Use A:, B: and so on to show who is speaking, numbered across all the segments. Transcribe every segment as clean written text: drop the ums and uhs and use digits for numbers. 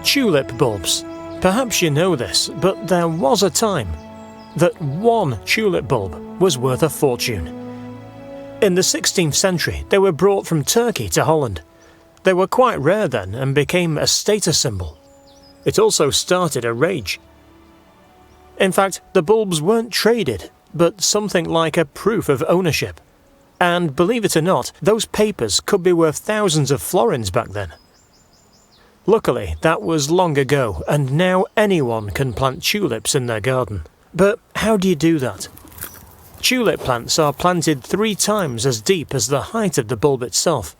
A: Tulip bulbs. Perhaps you know this, but there was a time that one tulip bulb was worth a fortune. In the 16th century, they were brought from Turkey to Holland. They were quite rare then and became a status symbol. It also started a rage. In fact, the bulbs weren't traded, but something like a proof of ownership. And believe it or not, those papers could be worth thousands of florins back then. Luckily, that was long ago, and now anyone can plant tulips in their garden. But how do you do that? Tulip plants are planted 3 times as deep as the height of the bulb itself.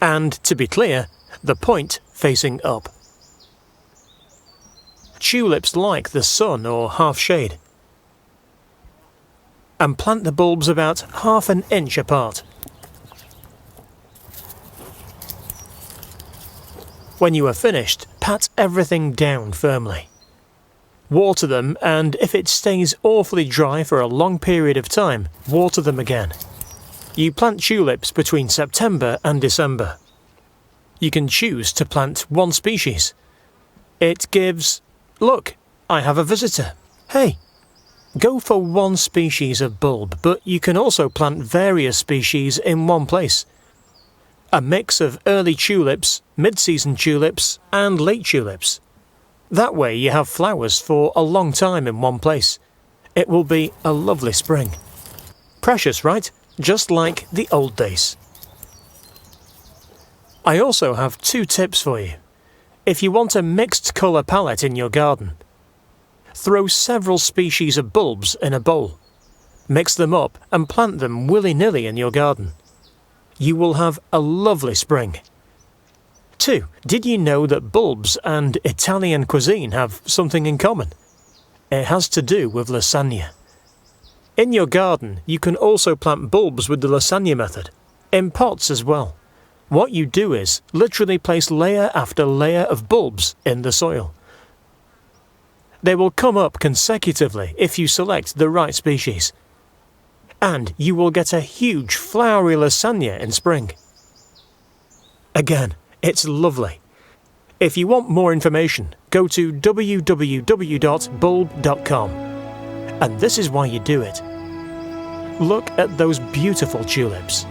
A: And, to be clear, the point facing up. Tulips like the sun or half shade. And plant the bulbs about ½ an inch apart. When you are finished, pat everything down firmly. Water them, and if it stays awfully dry for a long period of time, water them again. You plant tulips between September and December. You can choose to plant one species. It gives... Look, I have a visitor. Hey! Go for one species of bulb, but you can also plant various species in one place. A mix of early tulips, mid-season tulips, and late tulips. That way you have flowers for a long time in one place. It will be a lovely spring. Precious, right? Just like the old days. I also have 2 tips for you. If you want a mixed colour palette in your garden, throw several species of bulbs in a bowl. Mix them up and plant them willy-nilly in your garden. You will have a lovely spring. 2. Did you know that bulbs and Italian cuisine have something in common? It has to do with lasagna. In your garden, you can also plant bulbs with the lasagna method, in pots as well. What you do is literally place layer after layer of bulbs in the soil. They will come up consecutively if you select the right species. And you will get a huge flowery lasagna in spring. Again, it's lovely. If you want more information, go to www.bulb.com. And this is why you do it. Look at those beautiful tulips.